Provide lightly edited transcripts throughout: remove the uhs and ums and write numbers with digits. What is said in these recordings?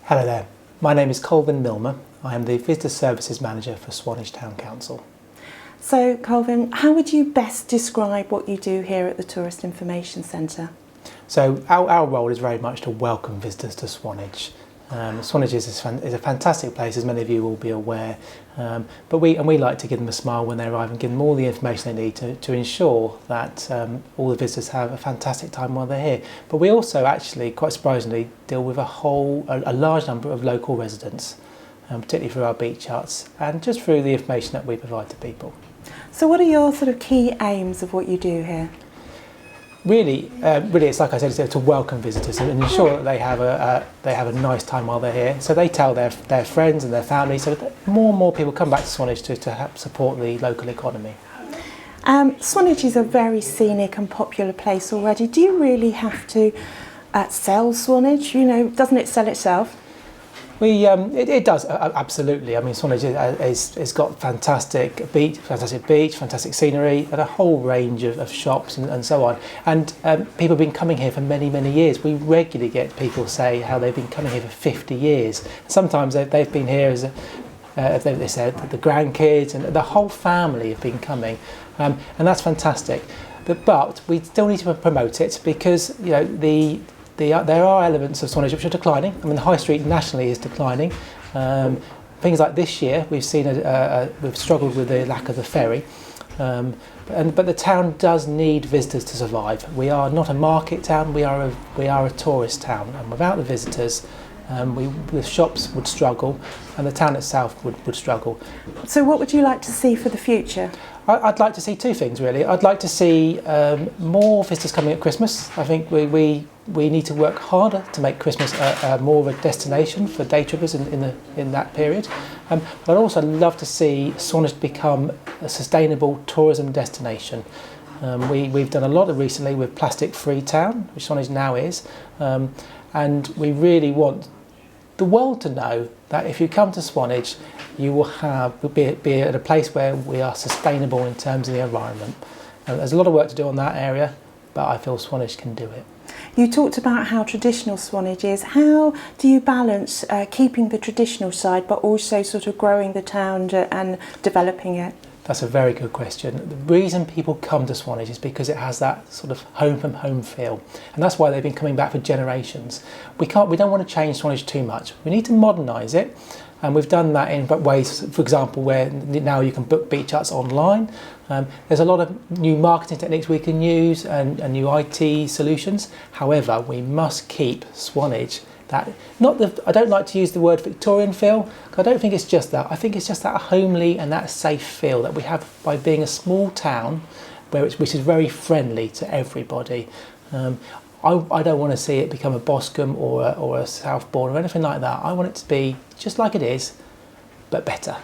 Hello there, my name is Culvin Milmer. I am the Visitor Services Manager for Swanage Town Council. So Culvin, how would you best describe what you do here at the Tourist Information Centre? So our role is very much to welcome visitors to Swanage. Swanage is a fantastic place, as many of you will be aware, but we like to give them a smile when they arrive and give them all the information they need to ensure that all the visitors have a fantastic time while they're here. But we also actually, quite surprisingly, deal with a large number of local residents, particularly through our beach huts and just through the information that we provide to people. So what are your sort of key aims of what you do here? Really, it's like I said, it's to welcome visitors and ensure that they have a nice time while they're here. So they tell their friends and their families, so that more and more people come back to Swanage to help support the local economy. Swanage is a very scenic and popular place already. Do you really have to sell Swanage? You know, doesn't it sell itself? It does, absolutely. I mean, Swanage has got fantastic beach, fantastic scenery, and a whole range of shops and so on. And people have been coming here for many, many years. We regularly get people say how they've been coming here for 50 years. Sometimes they've been here as they said, the grandkids and the whole family have been coming, and that's fantastic. But we still need to promote it because there are elements of Swanage which are declining. I mean, the high street nationally is declining. Things like this year, we've seen we've struggled with the lack of the ferry, but the town does need visitors to survive. We are not a market town; we are a tourist town, and without the visitors, the shops would struggle, and the town itself would struggle. So, what would you like to see for the future? I'd like to see two things really. I'd like to see more visitors coming at Christmas. I think we need to work harder to make Christmas more of a destination for day trippers in that period. But I'd also love to see Swanage become a sustainable tourism destination. We've done a lot recently with plastic-free town, which Swanage now is, and we really want the world to know that if you come to Swanage, you will be at a place where we are sustainable in terms of the environment. There's a lot of work to do on that area, but I feel Swanage can do it. You talked about how traditional Swanage is. How do you balance keeping the traditional side but also sort of growing the town and developing it? That's a very good question. The reason people come to Swanage is because it has that sort of home from home feel, and that's why they've been coming back for generations. We don't want to change Swanage too much. We need to modernise it, and we've done that in ways, for example, where now you can book beach huts online. There's a lot of new marketing techniques we can use and new IT solutions. However, we must keep Swanage I don't like to use the word Victorian feel, because I don't think it's just that. I think it's just that homely and that safe feel that we have by being a small town which is very friendly to everybody. I don't want to see it become a Boscombe or a Southbourne or anything like that. I want it to be just like it is, but better.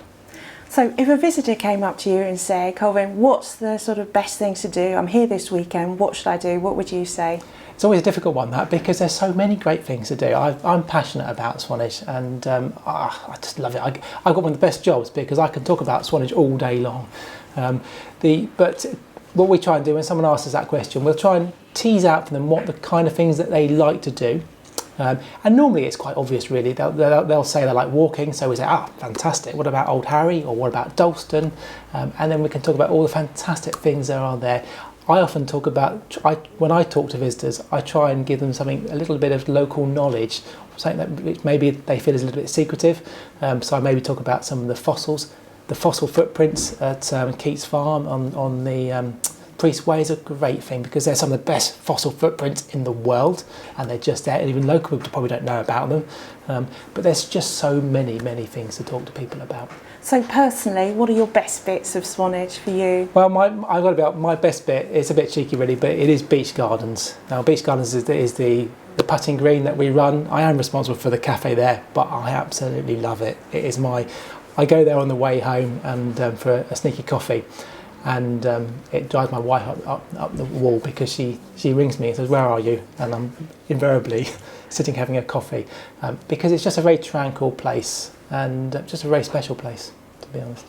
So if a visitor came up to you and said, Culvin, what's the sort of best thing to do? I'm here this weekend, what should I do? What would you say? It's always a difficult one, that, because there's so many great things to do. I'm passionate about Swanage, and I just love it. I've got one of the best jobs because I can talk about Swanage all day long. But what we try and do when someone asks us that question, we'll try and tease out for them what the kind of things that they like to do. And normally it's quite obvious really. They'll say they like walking, so we say, fantastic, what about Old Harry, or what about Dalston? And then we can talk about all the fantastic things there are there. I often talk about, when I talk to visitors, I try and give them a little bit of local knowledge, something that maybe they feel is a little bit secretive. So I maybe talk about some of the fossils, the fossil footprints at Keats Farm on the Priest Way is a great thing because they're some of the best fossil footprints in the world, and they're just there, and even local people probably don't know about them. But there's just so many things to talk to people about. So personally, what are your best bits of Swanage for you? Well, my best bit, it's a bit cheeky really, but it is Beach Gardens. Now, Beach Gardens is the putting green that we run. I am responsible for the cafe there, but I absolutely love it. It is I go there on the way home and for a sneaky coffee. And it drives my wife up the wall because she rings me and says, "Where are you?" And I'm invariably sitting having a coffee because it's just a very tranquil place and just a very special place, to be honest.